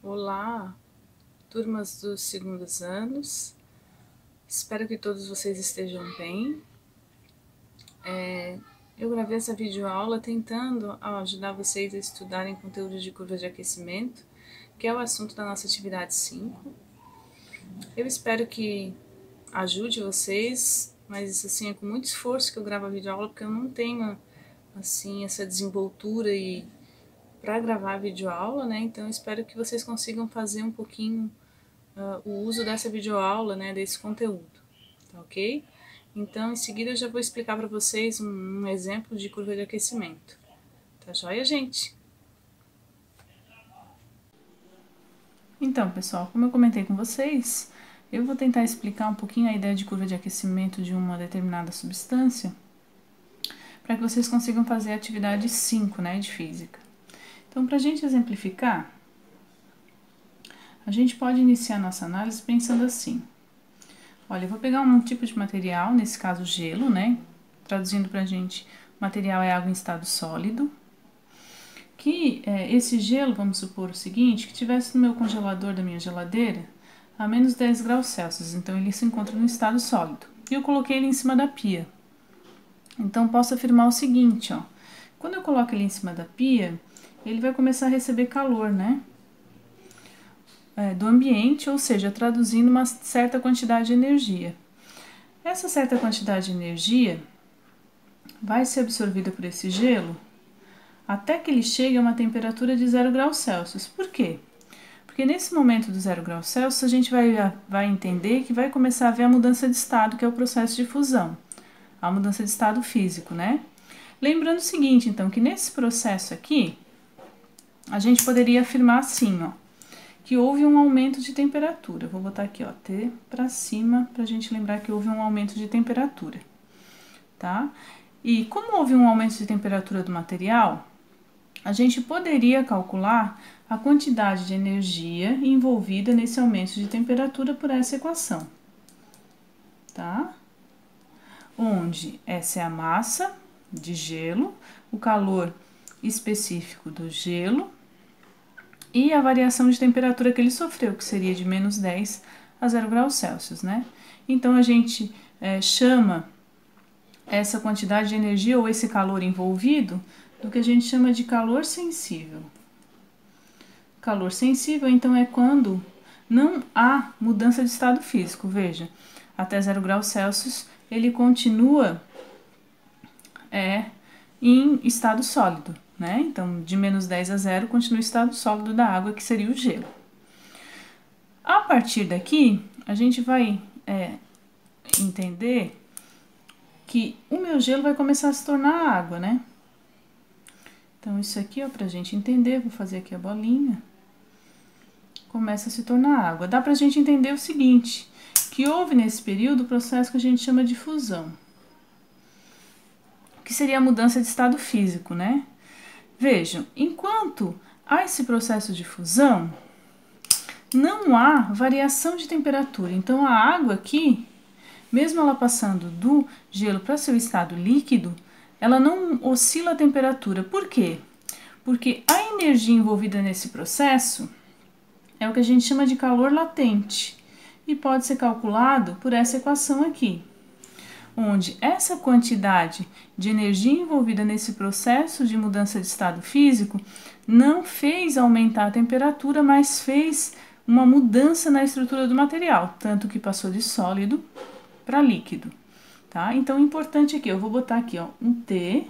Olá, turmas dos segundos anos. Espero que todos vocês estejam bem. Eu gravei essa videoaula tentando ajudar vocês a estudarem conteúdo de curva de aquecimento, que é o assunto da nossa atividade 5. Eu espero que ajude vocês, mas assim, é com muito esforço que eu gravo a videoaula, porque eu não tenho assim essa desenvoltura para gravar a videoaula, né? Então eu espero que vocês consigam fazer um pouquinho o uso dessa videoaula, né, desse conteúdo, tá ok? Então, em seguida eu já vou explicar para vocês um exemplo de curva de aquecimento. Tá joia, gente? Então, pessoal, como eu comentei com vocês, eu vou tentar explicar um pouquinho a ideia de curva de aquecimento de uma determinada substância para que vocês consigam fazer a atividade 5, né, de física. Então, para a gente exemplificar, a gente pode iniciar nossa análise pensando assim. Olha, eu vou pegar um tipo de material, nesse caso gelo, né? Traduzindo pra gente, o material é água em estado sólido. Que esse gelo, vamos supor o seguinte, que tivesse no meu congelador da minha geladeira a menos 10 graus Celsius, então ele se encontra no estado sólido. E eu coloquei ele em cima da pia. Então posso afirmar o seguinte, ó. Quando eu coloco ele em cima da pia, ele vai começar a receber calor, né? Do ambiente, ou seja, traduzindo uma certa quantidade de energia. Essa certa quantidade de energia vai ser absorvida por esse gelo até que ele chegue a uma temperatura de 0 graus Celsius. Por quê? Porque nesse momento do 0 graus Celsius a gente vai entender que vai começar a haver a mudança de estado, que é o processo de fusão, a mudança de estado físico, né? Lembrando o seguinte, então, que nesse processo aqui, a gente poderia afirmar assim, ó, que houve um aumento de temperatura. Vou botar aqui, ó, T para cima, para a gente lembrar que houve um aumento de temperatura, tá? E como houve um aumento de temperatura do material, a gente poderia calcular a quantidade de energia envolvida nesse aumento de temperatura por essa equação, tá? Onde essa é a massa de gelo, o calor específico do gelo e a variação de temperatura que ele sofreu, que seria de menos 10 a 0 graus Celsius, né? Então, a gente chama essa quantidade de energia ou esse calor envolvido do que a gente chama de calor sensível. Calor sensível, então, é quando não há mudança de estado físico. Veja, até 0 graus Celsius ele continua em estado sólido, né? Então, de menos 10 a 0 continua o estado sólido da água, que seria o gelo. A partir daqui, a gente vai entender que o meu gelo vai começar a se tornar água, né? Então, isso aqui, ó, pra gente entender, vou fazer aqui a bolinha. Começa a se tornar água. Dá pra gente entender o seguinte, que houve nesse período o processo que a gente chama de fusão, que seria a mudança de estado físico, né? Vejam, enquanto há esse processo de fusão, não há variação de temperatura. Então, a água aqui, mesmo ela passando do gelo para seu estado líquido, ela não oscila a temperatura. Por quê? Porque a energia envolvida nesse processo é o que a gente chama de calor latente e pode ser calculado por essa equação aqui, onde essa quantidade de energia envolvida nesse processo de mudança de estado físico não fez aumentar a temperatura, mas fez uma mudança na estrutura do material, tanto que passou de sólido para líquido, tá? Então, o importante aqui, eu vou botar aqui, ó, um T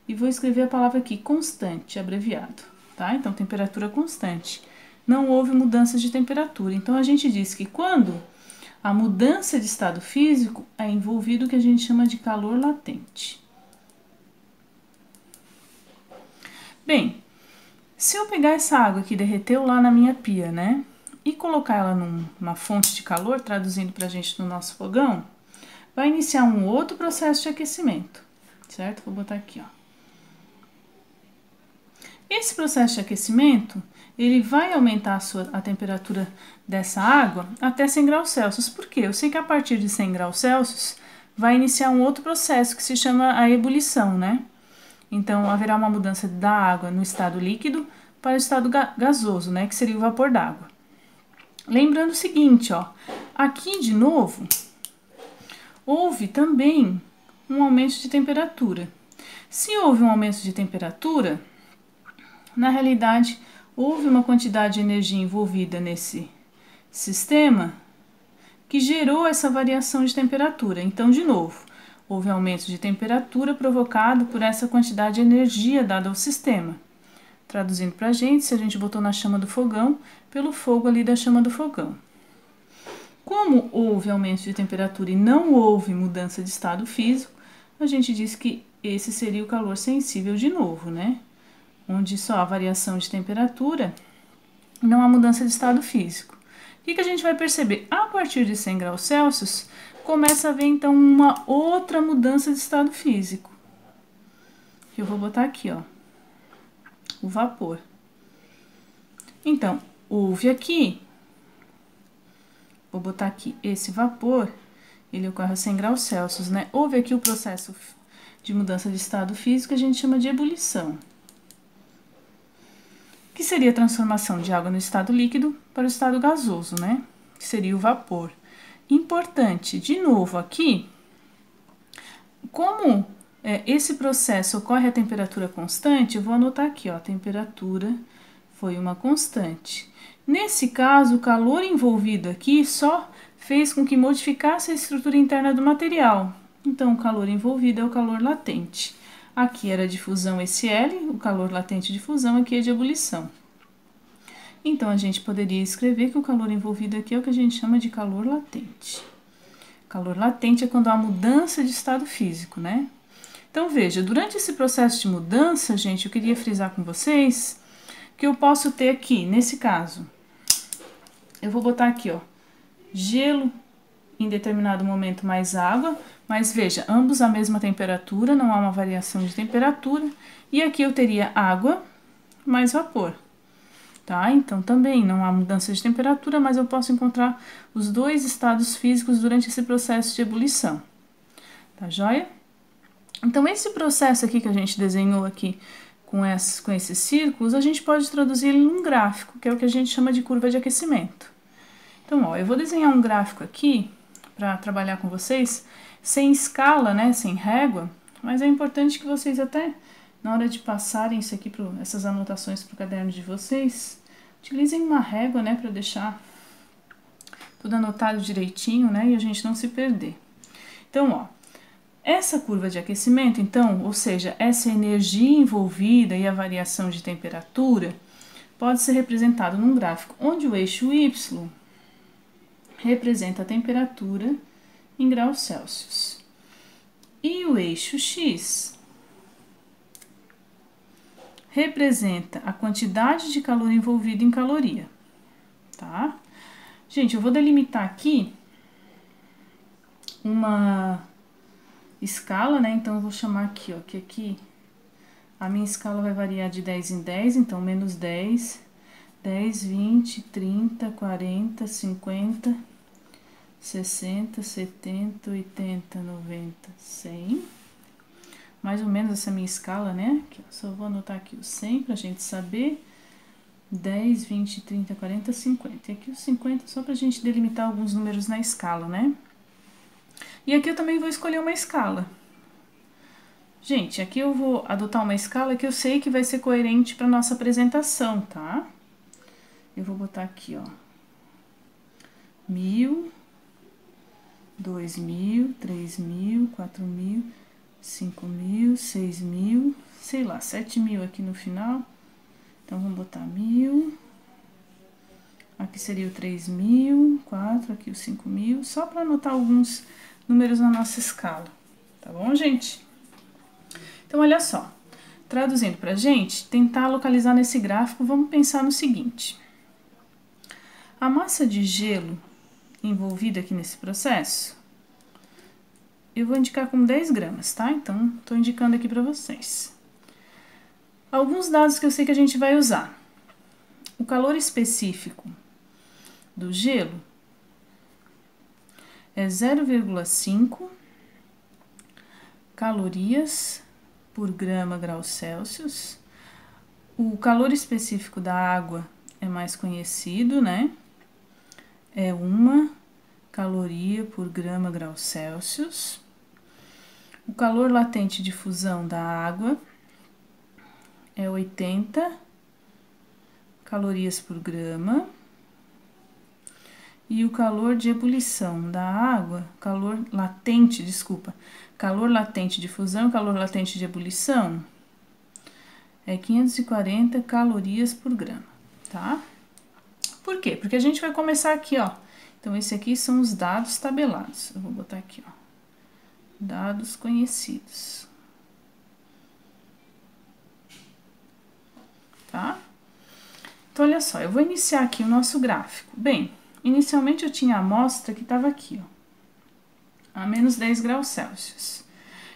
e vou escrever a palavra aqui, constante, abreviado, tá? Então, temperatura constante. Não houve mudança de temperatura. Então, a gente diz que quando a mudança de estado físico é envolvido o que a gente chama de calor latente. Bem, se eu pegar essa água que derreteu lá na minha pia, né, e colocar ela numa fonte de calor, traduzindo pra gente no nosso fogão, vai iniciar um outro processo de aquecimento, certo? Vou botar aqui, ó. Esse processo de aquecimento, ele vai aumentar a temperatura dessa água até 100 graus Celsius. Por quê? Eu sei que a partir de 100 graus Celsius vai iniciar um outro processo que se chama a ebulição, né? Então, haverá uma mudança da água no estado líquido para o estado gasoso, né, que seria o vapor d'água. Lembrando o seguinte, ó, aqui de novo, houve também um aumento de temperatura. Se houve um aumento de temperatura, na realidade, houve uma quantidade de energia envolvida nesse sistema que gerou essa variação de temperatura. Então, de novo, houve aumento de temperatura provocado por essa quantidade de energia dada ao sistema. Traduzindo para a gente, se a gente botou na chama do fogão, pelo fogo ali da chama do fogão. Como houve aumento de temperatura e não houve mudança de estado físico, a gente diz que esse seria o calor sensível de novo, né? Onde só há variação de temperatura, não há mudança de estado físico. O que a gente vai perceber? A partir de 100 graus Celsius, começa a haver então uma outra mudança de estado físico. Eu vou botar aqui, ó, o vapor. Então, houve aqui, vou botar aqui, esse vapor, ele ocorre a 100 graus Celsius, né? Houve aqui o processo de mudança de estado físico que a gente chama de ebulição, que seria a transformação de água no estado líquido para o estado gasoso, né? Que seria o vapor. Importante, de novo aqui, como esse processo ocorre a temperatura constante, eu vou anotar aqui, ó, a temperatura foi uma constante. Nesse caso, o calor envolvido aqui só fez com que modificasse a estrutura interna do material. Então, o calor envolvido é o calor latente. Aqui era de fusão esse L, o calor latente de fusão, aqui é de ebulição. Então, a gente poderia escrever que o calor envolvido aqui é o que a gente chama de calor latente. Calor latente é quando há mudança de estado físico, né? Então, veja, durante esse processo de mudança, gente, eu queria frisar com vocês que eu posso ter aqui, nesse caso, eu vou botar aqui, ó, gelo em determinado momento mais água, mas veja, ambos a mesma temperatura, não há uma variação de temperatura, e aqui eu teria água mais vapor, tá? Então, também não há mudança de temperatura, mas eu posso encontrar os dois estados físicos durante esse processo de ebulição, tá joia? Então, esse processo aqui que a gente desenhou aqui com esses círculos, a gente pode traduzir ele num gráfico, que é o que a gente chama de curva de aquecimento. Então, ó, eu vou desenhar um gráfico aqui para trabalhar com vocês, sem escala, né, sem régua, mas é importante que vocês até, na hora de passarem isso aqui, essas anotações para o caderno de vocês, utilizem uma régua, né, para deixar tudo anotado direitinho, né, e a gente não se perder. Então, ó, essa curva de aquecimento, então, ou seja, essa energia envolvida e a variação de temperatura, pode ser representado num gráfico onde o eixo Y representa a temperatura em graus Celsius. E o eixo X representa a quantidade de calor envolvido em caloria, tá? Gente, eu vou delimitar aqui uma escala, né? Então, eu vou chamar aqui, ó, que aqui a minha escala vai variar de 10 em 10, então, menos 10, 10, 20, 30, 40, 50, 60, 70, 80, 90, 100. Mais ou menos essa minha escala, né? Aqui, só vou anotar aqui o 100 pra gente saber. 10, 20, 30, 40, 50. E aqui o 50 só pra gente delimitar alguns números na escala, né? E aqui eu também vou escolher uma escala. Gente, aqui eu vou adotar uma escala que eu sei que vai ser coerente para nossa apresentação, tá? Eu vou botar aqui, ó, 1000, 2000, 3000, 4000, 5000, 6000, sei lá, 7000 aqui no final. Então, vamos botar 1000. Aqui seria o 3000, 4, aqui o 5000, só para anotar alguns números na nossa escala, tá bom, gente? Então, olha só, traduzindo pra gente, tentar localizar nesse gráfico, vamos pensar no seguinte. A massa de gelo envolvida aqui nesse processo, eu vou indicar como 10 gramas, tá? Então, tô indicando aqui pra vocês. Alguns dados que eu sei que a gente vai usar. O calor específico do gelo é 0,5 calorias por grama graus Celsius. O calor específico da água é mais conhecido, né? É 1 caloria por grama grau Celsius. O calor latente de fusão da água é 80 calorias por grama. E o calor de ebulição da água, calor latente de fusão, calor latente de ebulição é 540 calorias por grama, tá? Por quê? Porque a gente vai começar aqui, ó. Então, esse aqui são os dados tabelados. Eu vou botar aqui, ó. Dados conhecidos. Tá? Então, olha só, eu vou iniciar aqui o nosso gráfico. Bem, inicialmente eu tinha a amostra que estava aqui, ó, a menos 10 graus Celsius.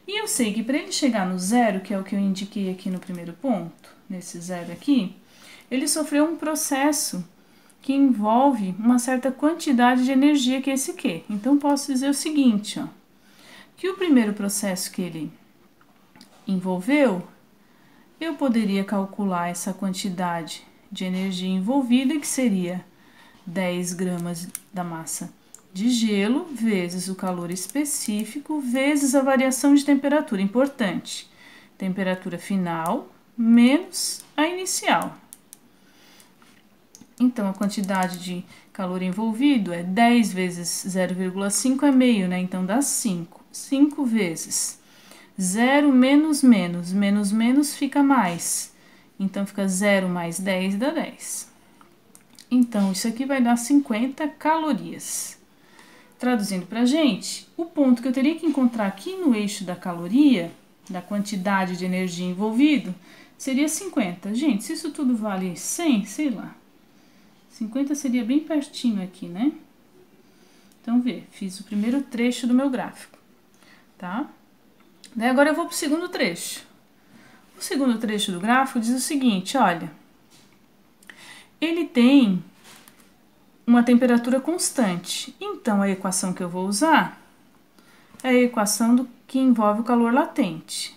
E eu sei que para ele chegar no zero, que é o que eu indiquei aqui no primeiro ponto, nesse zero aqui, ele sofreu um processo que envolve uma certa quantidade de energia, que é esse Q. Então, posso dizer o seguinte, ó, que o primeiro processo que ele envolveu, eu poderia calcular essa quantidade de energia envolvida, que seria 10 gramas da massa de gelo, vezes o calor específico, vezes a variação de temperatura. Importante, temperatura final menos a inicial. Então, a quantidade de calor envolvido é 10 vezes 0,5 é meio, né? Então, dá 5. 5 vezes 0 menos menos, menos menos fica mais. Então, fica 0 mais 10 dá 10. Então, isso aqui vai dar 50 calorias. Traduzindo pra gente, o ponto que eu teria que encontrar aqui no eixo da caloria, da quantidade de energia envolvido, seria 50. Gente, se isso tudo vale 100, sei lá. 50 seria bem pertinho aqui, né? Então, vê, fiz o primeiro trecho do meu gráfico, tá? Daí agora eu vou pro segundo trecho. O segundo trecho do gráfico diz o seguinte, olha, ele tem uma temperatura constante. Então, a equação que eu vou usar é a equação que envolve o calor latente.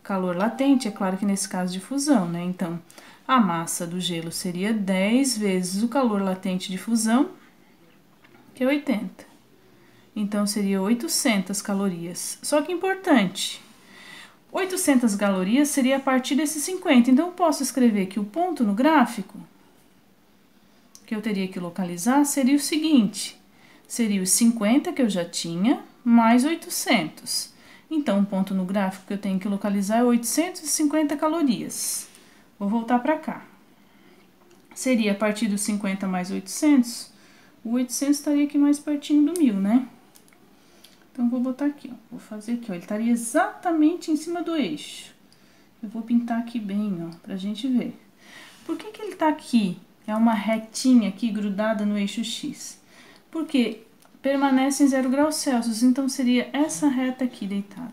Calor latente, é claro que nesse caso de fusão, né? Então, a massa do gelo seria 10 vezes o calor latente de fusão, que é 80. Então, seria 800 calorias. Só que importante, 800 calorias seria a partir desses 50. Então, eu posso escrever que o ponto no gráfico que eu teria que localizar seria o seguinte, seria os 50 que eu já tinha, mais 800. Então, o ponto no gráfico que eu tenho que localizar é 850 calorias. Vou voltar para cá. Seria a partir dos 50 mais 800, o 800 estaria aqui mais pertinho do 1000, né? Então, vou botar aqui, ó. Vou fazer aqui, ó. Ele estaria exatamente em cima do eixo. Eu vou pintar aqui bem, ó, pra gente ver. Por que que ele tá aqui? É uma retinha aqui grudada no eixo X. Porque permanece em 0 graus Celsius, então seria essa reta aqui deitada.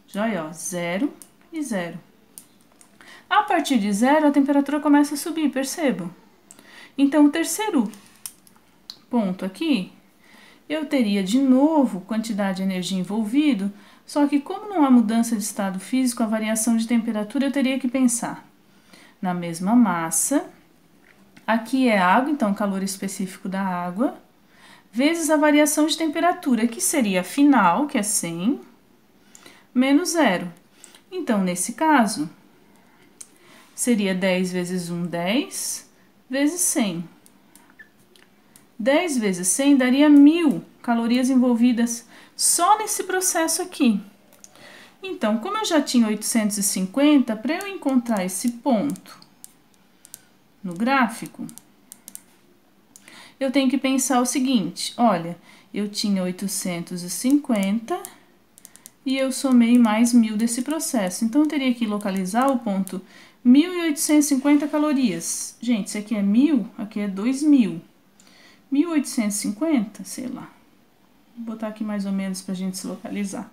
Joia, ó, 0 e 0. A partir de 0, a temperatura começa a subir, percebam? Então, o terceiro ponto aqui, eu teria de novo quantidade de energia envolvida, só que como não há mudança de estado físico, a variação de temperatura, eu teria que pensar na mesma massa. Aqui é água, então calor específico da água, vezes a variação de temperatura, que seria a final, que é 100, menos 0. Então, nesse caso, seria 10 vezes 1, 10, vezes 100. 10 vezes 100 daria 1000 calorias envolvidas só nesse processo aqui. Então, como eu já tinha 850, para eu encontrar esse ponto no gráfico, eu tenho que pensar o seguinte, olha, eu tinha 850 e eu somei mais 1000 desse processo. Então, eu teria que localizar o ponto 1850 calorias. Gente, isso aqui é 1000, aqui é 2000. 1850, sei lá. Vou botar aqui mais ou menos para a gente se localizar.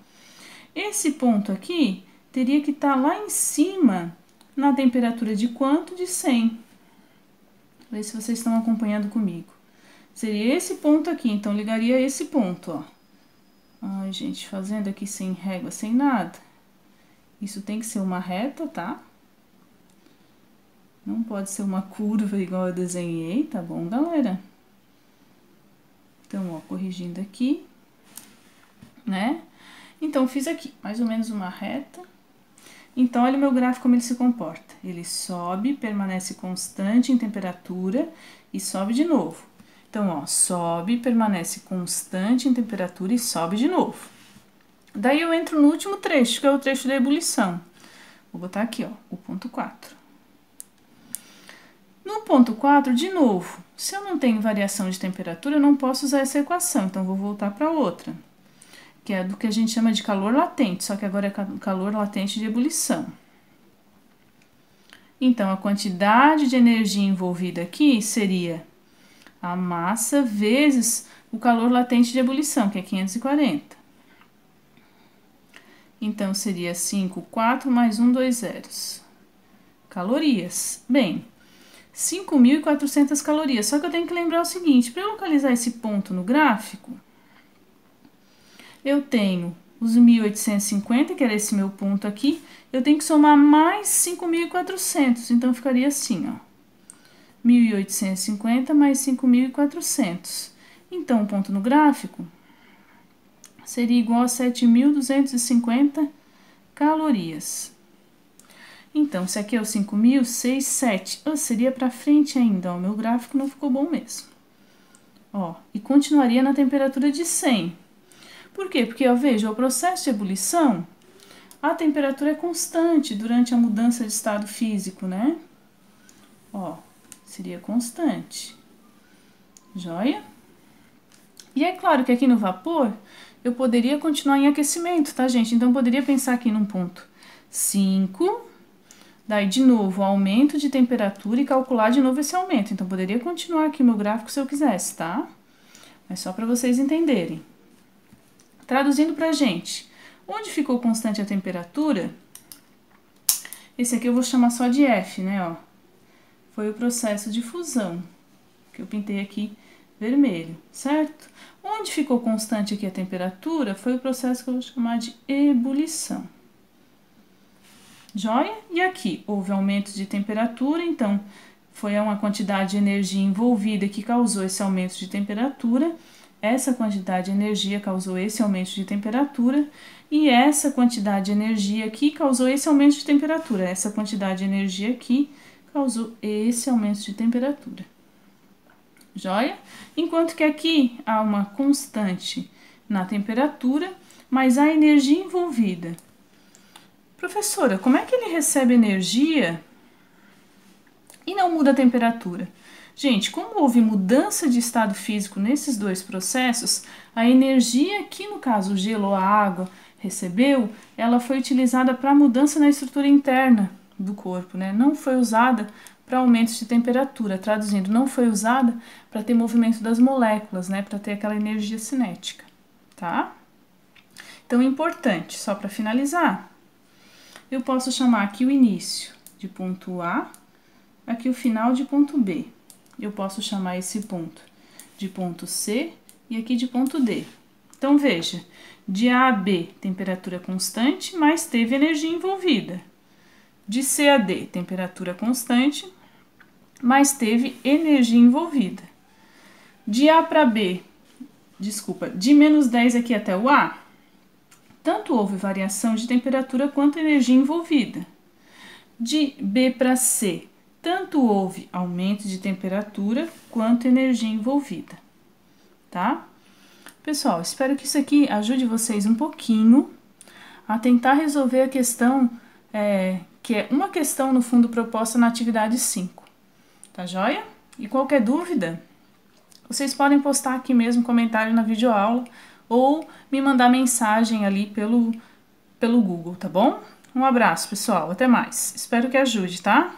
Esse ponto aqui teria que estar lá em cima, na temperatura de quanto? De 100. Vê se vocês estão acompanhando comigo. Seria esse ponto aqui, então ligaria esse ponto, ó. Ai, gente, fazendo aqui sem régua, sem nada. Isso tem que ser uma reta, tá? Não pode ser uma curva igual eu desenhei, tá bom, galera? Então, ó, corrigindo aqui, né? Então, fiz aqui mais ou menos uma reta. Então, olha o meu gráfico como ele se comporta. Ele sobe, permanece constante em temperatura e sobe de novo. Então, ó, sobe, permanece constante em temperatura e sobe de novo. Daí eu entro no último trecho, que é o trecho da ebulição. Vou botar aqui, ó, o ponto 4. No ponto 4, de novo, se eu não tenho variação de temperatura, eu não posso usar essa equação, então vou voltar para outra, que é do que a gente chama de calor latente, só que agora é calor latente de ebulição. Então, a quantidade de energia envolvida aqui seria a massa vezes o calor latente de ebulição, que é 540. Então, seria 5, 4 mais 1, 2 zeros. Calorias. Bem, 5.400 calorias. Só que eu tenho que lembrar o seguinte, para eu localizar esse ponto no gráfico, eu tenho os 1.850, que era esse meu ponto aqui, eu tenho que somar mais 5.400, então ficaria assim, ó. 1.850 mais 5.400. Então, o ponto no gráfico seria igual a 7.250 calorias. Então, se aqui é o 5.000, 6, 7. Seria para frente ainda, ó. O meu gráfico não ficou bom mesmo. Ó, e continuaria na temperatura de 100. Por quê? Porque, ó, veja, o processo de ebulição, a temperatura é constante durante a mudança de estado físico, né? Ó, seria constante. Joia? E é claro que aqui no vapor, eu poderia continuar em aquecimento, tá, gente? Então, eu poderia pensar aqui num ponto 5, daí, de novo, aumento de temperatura e calcular de novo esse aumento. Então, poderia continuar aqui meu gráfico se eu quisesse, tá? Mas só para vocês entenderem. Traduzindo pra gente, onde ficou constante a temperatura, esse aqui eu vou chamar só de F, né, ó. Foi o processo de fusão, que eu pintei aqui vermelho, certo? Onde ficou constante aqui a temperatura, foi o processo que eu vou chamar de ebulição. Joia? E aqui, houve aumento de temperatura, então, foi uma quantidade de energia envolvida que causou esse aumento de temperatura. Essa quantidade de energia causou esse aumento de temperatura e essa quantidade de energia aqui causou esse aumento de temperatura. Essa quantidade de energia aqui causou esse aumento de temperatura. Joia? Enquanto que aqui há uma constante na temperatura, mas a energia envolvida. Professora, como é que ele recebe energia e não muda a temperatura? Gente, como houve mudança de estado físico nesses dois processos, a energia que, no caso, o gelo ou a água recebeu, ela foi utilizada para mudança na estrutura interna do corpo, né? Não foi usada para aumentos de temperatura, traduzindo, não foi usada para ter movimento das moléculas, né? Para ter aquela energia cinética, tá? Então, importante, só para finalizar, eu posso chamar aqui o início de ponto A, aqui o final de ponto B. Eu posso chamar esse ponto de ponto C e aqui de ponto D. Então, veja, de A a B, temperatura constante, mas teve energia envolvida. De C a D, temperatura constante, mas teve energia envolvida. De A para B, de menos 10 aqui até o A, tanto houve variação de temperatura quanto energia envolvida. De B para C, tanto houve aumento de temperatura quanto energia envolvida, tá? Pessoal, espero que isso aqui ajude vocês um pouquinho a tentar resolver a questão, que é uma questão, no fundo, proposta na atividade 5, tá joia? E qualquer dúvida, vocês podem postar aqui mesmo comentário na videoaula ou me mandar mensagem ali pelo Google, tá bom? Um abraço, pessoal, até mais. Espero que ajude, tá?